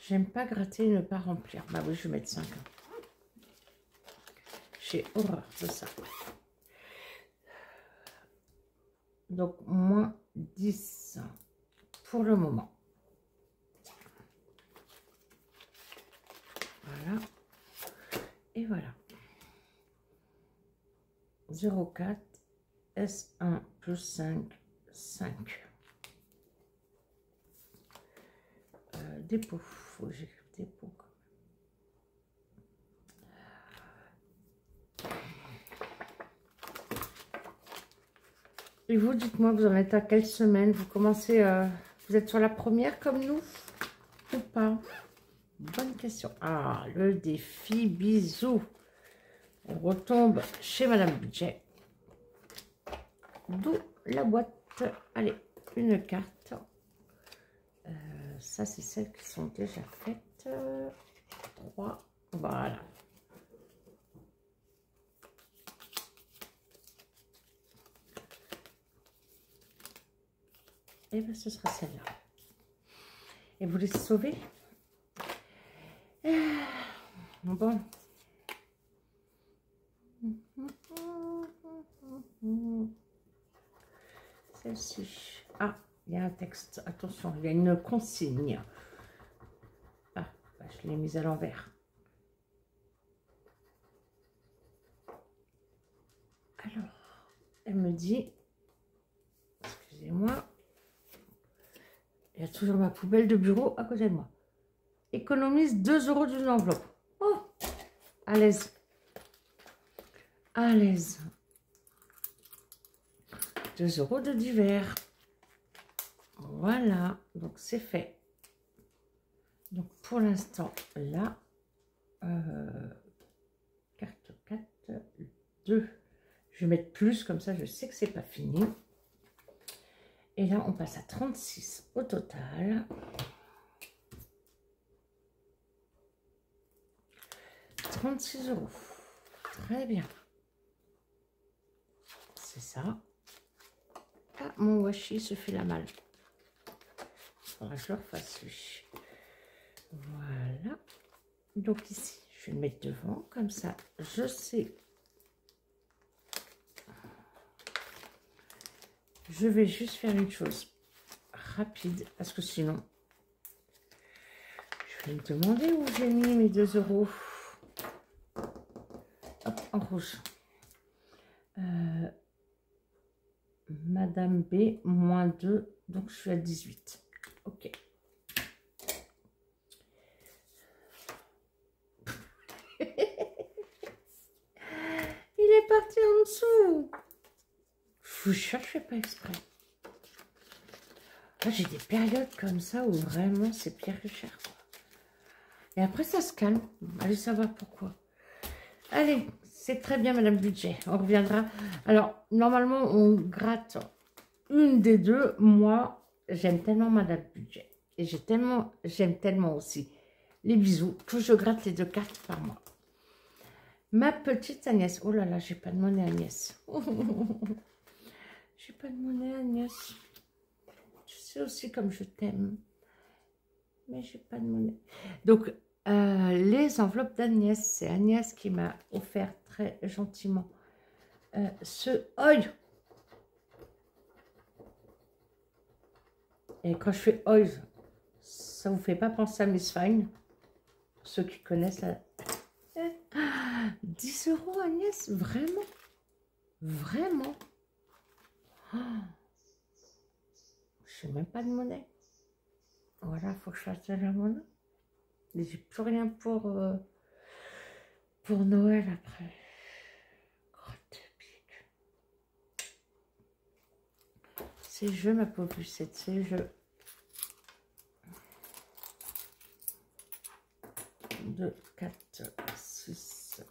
J'aime pas gratter et ne pas remplir. Bah oui, je vais mettre 5. J'ai horreur de ça. Donc, moins 10 pour le moment. Voilà. Et voilà. 0,4 S1 plus 5, 5. Dépôt. Faut que j'écrive dépôt. Et vous, dites-moi, vous en êtes à quelle semaine? Vous commencez, vous êtes sur la première comme nous ou pas? Bonne question. Ah, le défi bisous. On retombe chez Madame Budget. D'où la boîte. Allez, une carte. Ça, c'est celles qui sont déjà faites. 3. Voilà. Et bien, ce sera celle-là. Et vous les sauvez? Bon. Celle-ci. Ah, il y a un texte. Attention, il y a une consigne. Ah, bah, je l'ai mise à l'envers. Alors, elle me dit, excusez-moi, il y a toujours ma poubelle de bureau à côté de moi. Économise 2 € d'une enveloppe. Oh, à l'aise. À l'aise. 2 € de divers. Voilà, donc c'est fait. Donc pour l'instant, là, carte 4, 2. Je vais mettre plus, comme ça je sais que c'est pas fini. Et là, on passe à 36 au total. 36 €. Très bien. C'est ça. Ah, mon washi se fait la malle. Il faudra que je le refasse, lui. Voilà. Donc ici, je vais le mettre devant. Comme ça, je sais. Je vais juste faire une chose rapide. Parce que sinon, je vais me demander où j'ai mis mes 2 €. Hop, en rouge. Madame B, moins 2. Donc, je suis à 18. Ok. Il est parti en dessous. vous jure, je fais pas exprès. J'ai des périodes comme ça où vraiment c'est pire que cher, quoi. Et après, ça se calme. Allez savoir pourquoi. Allez, c'est très bien, Madame Budget. On reviendra. Alors, normalement, on gratte une des deux. Moi, j'aime tellement Madame Budget. Et j'aime tellement aussi les bisous que je gratte les 2 cartes par mois. Ma petite Agnès. Oh là là, j'ai pas de monnaie, Agnès. J'ai pas de monnaie, Agnès. Tu sais aussi comme je t'aime. Mais j'ai pas de monnaie. Donc, les enveloppes d'Agnès, c'est Agnès qui m'a offert très gentiment ce oil. Et quand je fais oil, ça vous fait pas penser à Miss Fine? Ceux qui connaissent la... 10 € Agnès, vraiment? Vraiment? Oh, je n'ai même pas de monnaie. Voilà, il faut que je fasse de la monnaie. Mais j'ai plus rien pour Noël après. Grotte pique. C'est jeu, ma pauvre Lucette, c'est jeu. 2, 4, 6,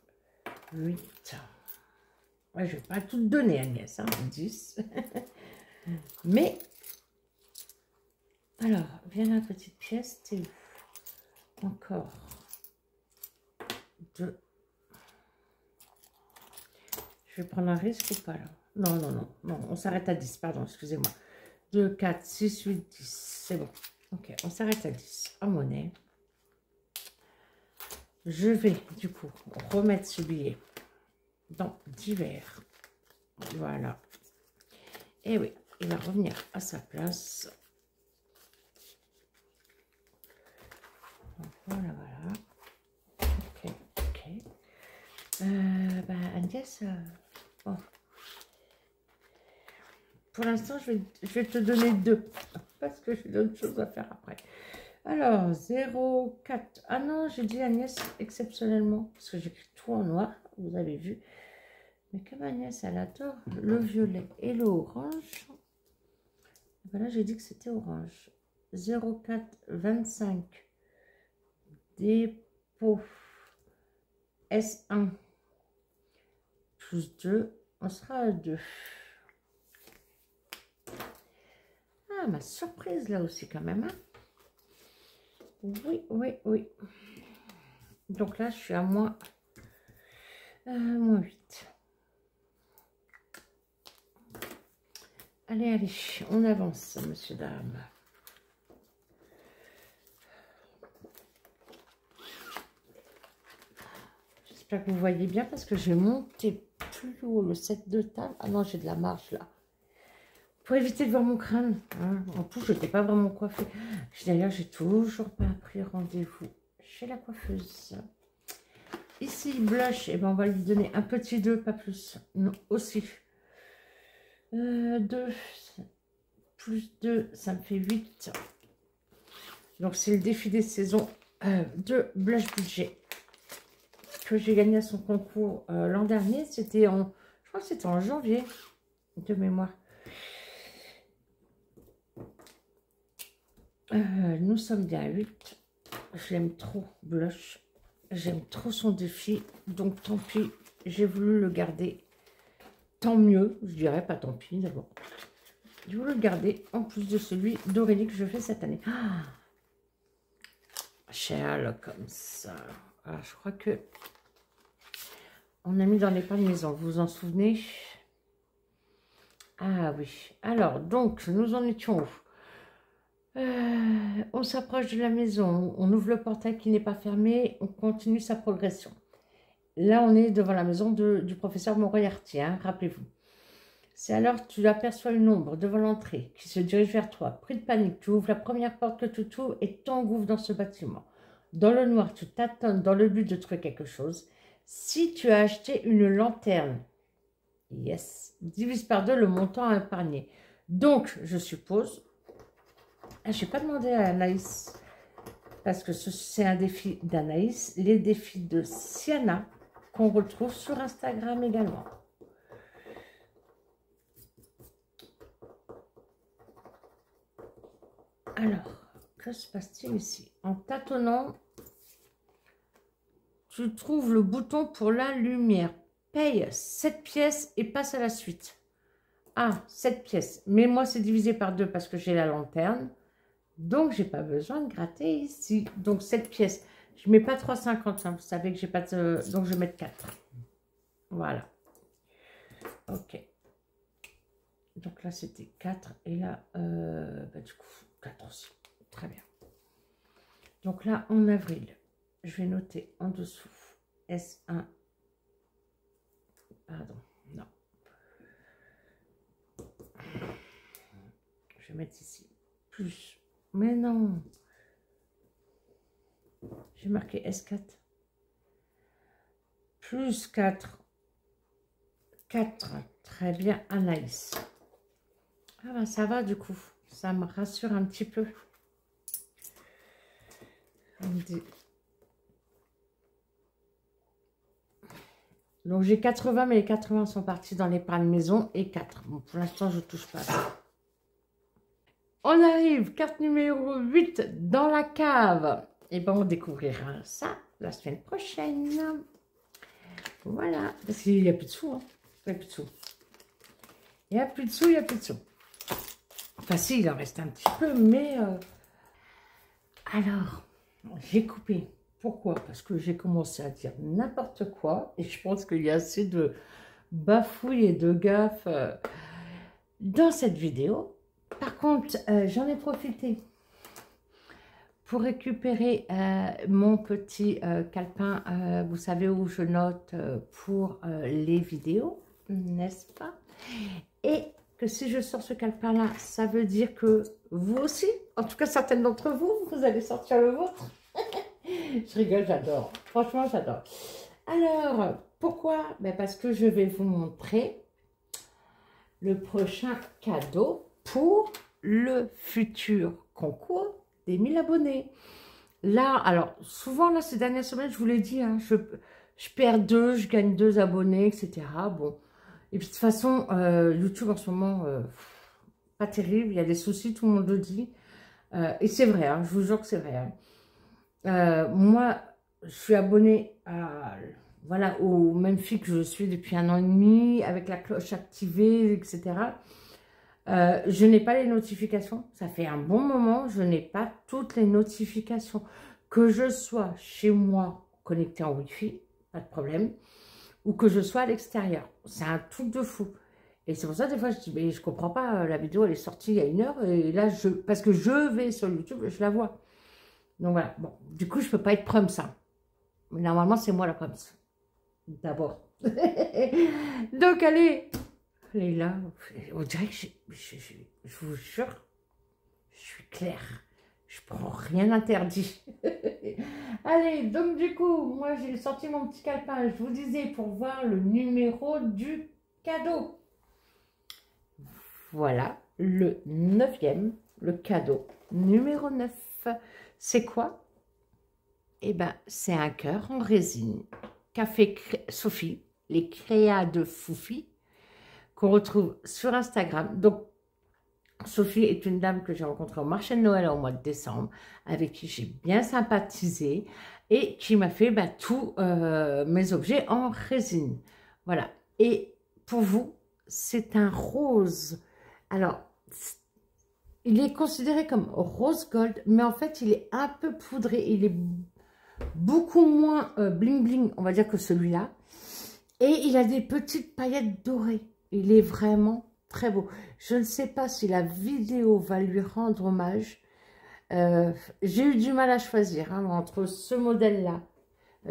8. Ouais, je ne vais pas tout donner, Agnès, hein, 10. Mais, alors, viens la petite pièce, t'es où? Encore 2. Je vais prendre un risque ou pas là? Non, non, non, non, on s'arrête à 10, pardon, excusez-moi. 2, 4, 6, 8, 10, c'est bon. Ok, on s'arrête à 10 en monnaie. Je vais du coup remettre ce billet dans divers. Voilà. Et oui, il va revenir à sa place. Voilà, voilà. Ok, ok. Agnès, bon. Pour l'instant, je vais te donner 2. Parce que j'ai d'autres choses à faire après. Alors, 0, 4. Ah non, j'ai dit Agnès exceptionnellement. Parce que j'écris tout en noir, vous avez vu. Mais comme Agnès, elle adore le violet et l'orange. Voilà, j'ai dit que c'était orange. 0, 4, 25. Dépôt. S1. Plus 2. On sera à 2. Ah, ma surprise là aussi quand même. Hein. Oui, oui, oui. Donc là, je suis à moins 8. Allez, allez, on avance, monsieur, dame. J'espère que vous voyez bien parce que j'ai monté plus haut le set de table. Ah non, j'ai de la marge là. Pour éviter de voir mon crâne. Hein. En plus, je n'étais pas vraiment coiffée. D'ailleurs, j'ai toujours pas pris rendez-vous chez la coiffeuse. Ici, blush, et ben on va lui donner un petit 2, pas plus. Non, aussi. 2 plus 2, ça me fait 8. Donc, c'est le défi des saisons de blush budget que j'ai gagné à son concours l'an dernier. C'était en, je crois que c'était en janvier de mémoire. Nous sommes bien à 8. Je l'aime trop, blush. J'aime trop son défi. Donc, tant pis, j'ai voulu le garder. Tant mieux, je dirais pas tant pis d'abord. J'ai voulu le garder en plus de celui d'Aurélie que je fais cette année. Ah, Sherlock comme ça. Ah, je crois que on a mis dans les pains de maison. Vous vous en souvenez? Ah oui. Alors, donc, nous en étions où? On s'approche de la maison, on ouvre le portail qui n'est pas fermé, on continue sa progression. Là, on est devant la maison du professeur Moriarty, hein, rappelez-vous. C'est alors que tu aperçois une ombre devant l'entrée qui se dirige vers toi. Pris de panique, tu ouvres la première porte que tu trouves et t'engouffres dans ce bâtiment. Dans le noir, tu tâtonnes dans le but de trouver quelque chose. Si tu as acheté une lanterne, yes, divise par 2 le montant à épargner. Donc, je suppose... Ah, je n'ai pas demandé à Anaïs, parce que c'est un défi d'Anaïs, les défis de Siana, qu'on retrouve sur Instagram également. Alors, que se passe-t-il ici? En tâtonnant, tu trouves le bouton pour la lumière. Paye 7 pièces et passe à la suite. Ah, 7 pièces. Mais moi, c'est divisé par 2 parce que j'ai la lanterne. Donc, j'ai pas besoin de gratter ici. Donc, 7 pièces. Je ne mets pas 3,50. Hein. Vous savez que j'ai pas de... Donc, je vais mettre 4. Voilà. Ok. Donc là, c'était 4. Et là, du coup, 4 aussi. Très bien. Donc là, en avril, je vais noter en dessous S1. Pardon, non. Je vais mettre ici plus. Mais non. J'ai marqué S4. Plus 4. 4. Très bien, Anaïs. Ah ben ça va du coup. Ça me rassure un petit peu. Donc j'ai 80, mais les 80 sont partis dans l'épargne maison et 4. Bon, pour l'instant, je ne touche pas. On arrive, carte numéro 8 dans la cave. Et ben on découvrira ça la semaine prochaine. Voilà, parce qu'il n'y a plus de sous. Hein. Il n'y a plus de sous. Il n'y a plus de sous, il n'y a plus de sous. Enfin si, il en reste un petit peu, mais... Alors, j'ai coupé. Pourquoi? Parce que j'ai commencé à dire n'importe quoi. Et je pense qu'il y a assez de bafouilles et de gaffes dans cette vidéo. Par contre, j'en ai profité pour récupérer mon petit calepin, vous savez, où je note pour les vidéos, n'est-ce pas? Et que si je sors ce calepin-là, ça veut dire que vous aussi, en tout cas certaines d'entre vous, vous allez sortir le vôtre. Je rigole, j'adore. Franchement, j'adore. Alors, pourquoi? Ben parce que je vais vous montrer le prochain cadeau pour le futur concours des 1000 abonnés. Là, alors, souvent, là, ces dernières semaines, je vous l'ai dit, hein, je perds 2, je gagne 2 abonnés, etc. Bon. Et puis, de toute façon, YouTube, en ce moment, pas terrible. Il y a des soucis, tout le monde le dit. Et c'est vrai, hein, je vous jure que c'est vrai. Hein. Moi, je suis abonnée à, voilà, au même fil que je suis depuis 1 an et demi, avec la cloche activée, etc. Je n'ai pas les notifications. Ça fait un bon moment, je n'ai pas toutes les notifications. Que je sois chez moi, connecté en Wi-Fi, pas de problème, ou que je sois à l'extérieur. C'est un truc de fou. Et c'est pour ça, des fois, je dis, mais je comprends pas, la vidéo, elle est sortie il y a 1 heure, et là, parce que je vais sur YouTube, je la vois. Donc voilà, bon, du coup, je peux pas être prums, ça. Mais normalement, c'est moi la prums. D'abord. Donc, allez, là, on dirait que je vous jure, je suis claire. Je prends rien interdit. Allez, donc du coup, moi, j'ai sorti mon petit calepin, je vous disais, pour voir le numéro du cadeau. Voilà, le 9e, le cadeau numéro 9. C'est quoi? Eh bien, c'est un cœur en résine qu'a fait Sophie, les créas de Foufi, qu'on retrouve sur Instagram. Donc, Sophie est une dame que j'ai rencontrée au marché de Noël au mois de décembre, avec qui j'ai bien sympathisé et qui m'a fait tous mes objets en résine. Voilà. Et pour vous, c'est un rose. Alors, il est considéré comme rose gold, mais en fait, il est un peu poudré. Il est beaucoup moins bling bling, on va dire, que celui-là. Et il a des petites paillettes dorées. Il est vraiment très beau. Je ne sais pas si la vidéo va lui rendre hommage. J'ai eu du mal à choisir entre ce modèle-là,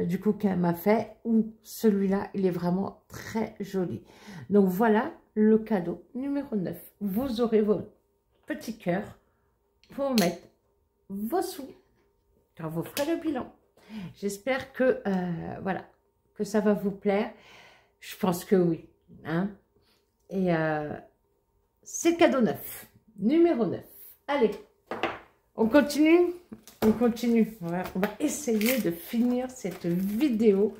du coup, qu'elle m'a fait, ou celui-là. Il est vraiment très joli. Donc, voilà le cadeau numéro 9. Vous aurez vos petits cœurs pour mettre vos sous quand vous ferez le bilan. J'espère que, voilà, que ça va vous plaire. Je pense que oui. Hein? Et c'est le cadeau 9, numéro 9. Allez, on continue. On continue. On va essayer de finir cette vidéo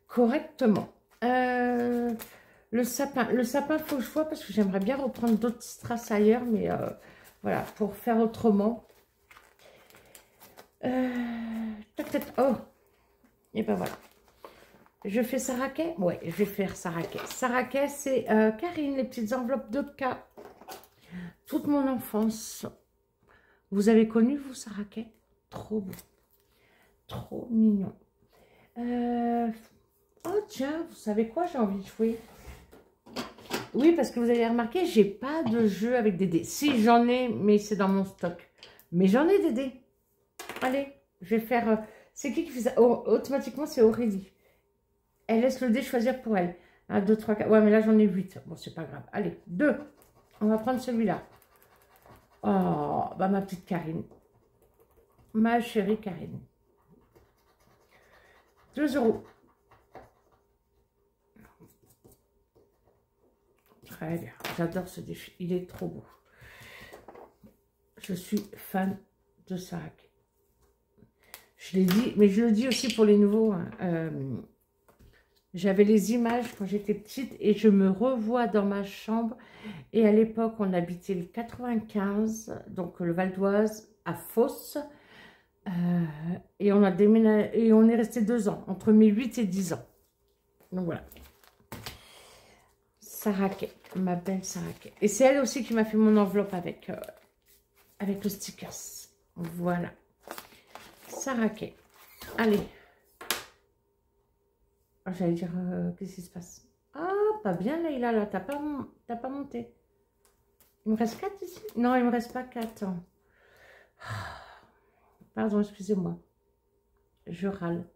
correctement. Le sapin, faut que je vois parce que j'aimerais bien reprendre d'autres strass ailleurs, mais voilà, pour faire autrement. Tac, tac. Oh, et ben voilà. Je fais Saraquet? Ouais, je vais faire Saraquet. Saraquet, c'est Karine, les petites enveloppes de K. Toute mon enfance. Vous avez connu, vous, Saraquet? Trop beau. Trop mignon. Oh, tiens, vous savez quoi? J'ai envie de jouer. Oui, parce que vous avez remarqué, j'ai pas de jeu avec des dés. Si, j'en ai, mais c'est dans mon stock. Mais j'en ai des dés. Allez, je vais faire... c'est qui fait ça? Oh, automatiquement, c'est Aurélie. Elle laisse le dé choisir pour elle. 1, 2, 3, 4. Ouais, mais là, j'en ai 8. Bon, c'est pas grave. Allez, 2. On va prendre celui-là. Oh, bah ma petite Karine. Ma chérie Karine. 2 euros. Très bien. J'adore ce défi. Il est trop beau. Je suis fan de Saraquet. Je l'ai dit, mais je le dis aussi pour les nouveaux. Hein. J'avais les images quand j'étais petite et je me revois dans ma chambre. Et à l'époque, on habitait le 95, donc le Val d'Oise, à Fos. Et on a déménagé, et on est resté 2 ans, entre mes 8 et 10 ans. Donc voilà. Saraquet, ma belle Saraquet. Et c'est elle aussi qui m'a fait mon enveloppe avec le stickers. Voilà. Saraquet. Allez. Oh, j'allais dire, qu'est-ce qui se passe? Ah, pas bien, Leïla, là. T'as pas monté. Il me reste 4 ici? Non, il me reste pas 4. Pardon, excusez-moi. Je râle.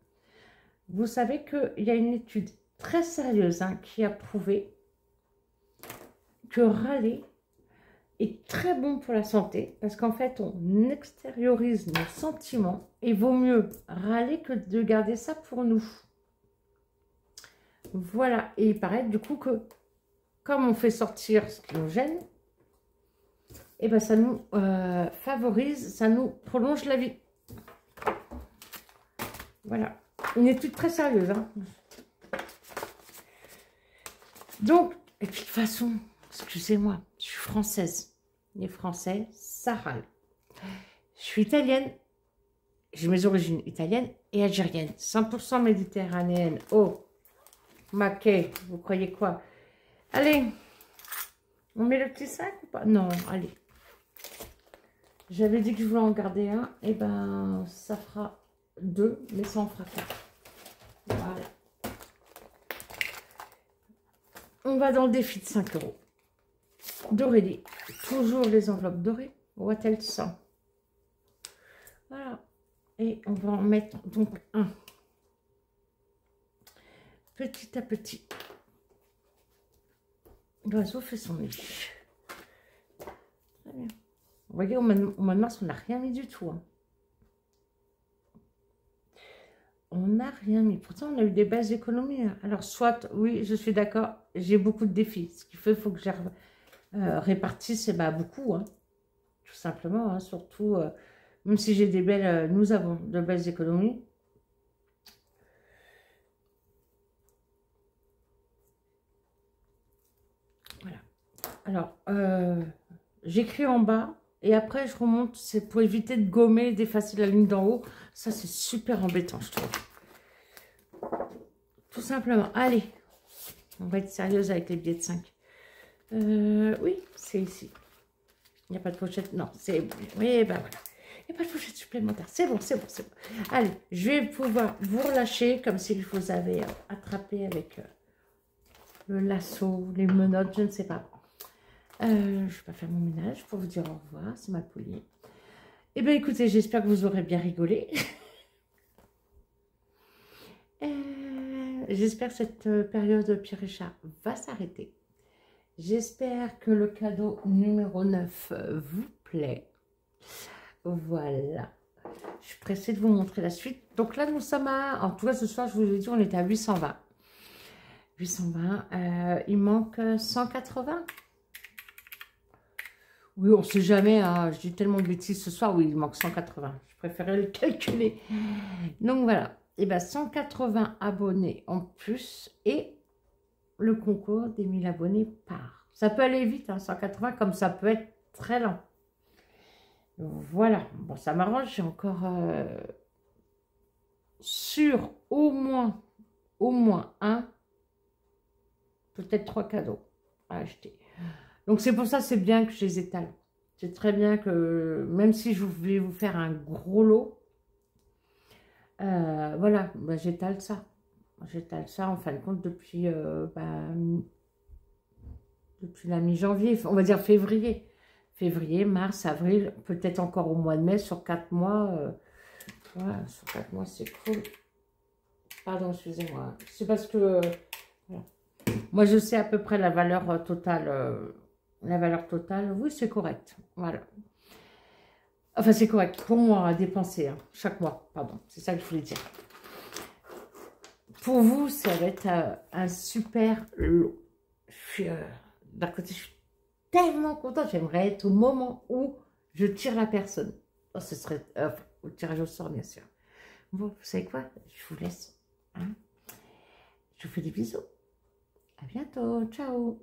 Vous savez qu'il y a une étude très sérieuse hein, qui a prouvé que râler est très bon pour la santé parce qu'en fait, on extériorise nos sentiments et vaut mieux râler que de garder ça pour nous. Voilà, et il paraît du coup que comme on fait sortir ce qui nous gêne, et ben ça nous favorise, ça nous prolonge la vie. Voilà, une étude très sérieuse. Hein. Donc, et puis de toute façon, excusez-moi, je suis française. Les Français, ça râle. Je suis italienne, j'ai mes origines italiennes et algériennes, 100% méditerranéenne. Oh, maquet, vous croyez quoi? Allez, on met le petit 5 ou pas? Non, allez. J'avais dit que je voulais en garder un, et ben ça fera 2, mais ça en fera 4. Voilà. On va dans le défi de 5 euros. D'Aurélie. Toujours les enveloppes dorées. What 100. Voilà. Et on va en mettre donc un. Petit à petit. L'oiseau fait son nid. Très bien. Vous voyez, au mois de mars, on n'a rien mis du tout. Hein. On n'a rien mis. Pourtant, on a eu des bases économies. Hein. Alors, soit, oui, je suis d'accord, j'ai beaucoup de défis. Ce qui fait, il faut que je répartisse beaucoup. Hein. Tout simplement. Hein. Surtout, même si j'ai des belles... nous avons de belles économies. Voilà. Alors, j'écris en bas. Et après, je remonte, c'est pour éviter de gommer, d'effacer la ligne d'en haut. Ça, c'est super embêtant, je trouve. Tout simplement. Allez, on va être sérieuse avec les billets de 5. Oui, c'est ici. Il n'y a pas de pochette. Non, c'est... Oui, ben voilà. Il n'y a pas de pochette supplémentaire. C'est bon, c'est bon, c'est bon. Allez, je vais pouvoir vous relâcher comme si vous avez attrapé avec le lasso, les menottes, je ne sais pas. Je ne vais pas faire mon ménage pour vous dire au revoir, c'est ma poulie. Eh bien, écoutez, j'espère que vous aurez bien rigolé. J'espère que cette période de Pierre Richard va s'arrêter. J'espère que le cadeau numéro 9 vous plaît. Voilà. Je suis pressée de vous montrer la suite. Donc là, nous sommes à... En tout cas, ce soir, je vous ai dit, on était à 820. 820. Il manque 180. Oui, on ne sait jamais, hein. Je dis tellement de bêtises ce soir. Oui, il manque 180. Je préférais le calculer. Donc voilà. Et bien, 180 abonnés en plus. Et le concours des 1000 abonnés part. Ça peut aller vite, hein, 180, comme ça peut être très lent. Voilà, bon, ça m'arrange, j'ai encore sur au moins un, peut-être 3 cadeaux à acheter. Donc c'est pour ça, c'est bien que je les étale. C'est très bien que, même si je voulais vous faire un gros lot, voilà, bah, j'étale ça. J'étale ça en fin de compte depuis la mi-janvier, on va dire février. Février, mars, avril, peut-être encore au mois de mai, sur 4 mois. Voilà, sur 4 mois, c'est cool. Pardon, excusez-moi. C'est parce que voilà. Moi, je sais à peu près la valeur totale. Oui, c'est correct. Voilà. Enfin, c'est correct pour moi à dépenser, hein, chaque mois. Pardon, c'est ça que je voulais dire. Pour vous, ça va être un super lot. D'un côté, je suis tellement contente. J'aimerais être au moment où je tire la personne. Oh, ce serait au tirage au sort, bien sûr. Bon, vous savez quoi? Je vous laisse. Hein, je vous fais des bisous. À bientôt. Ciao.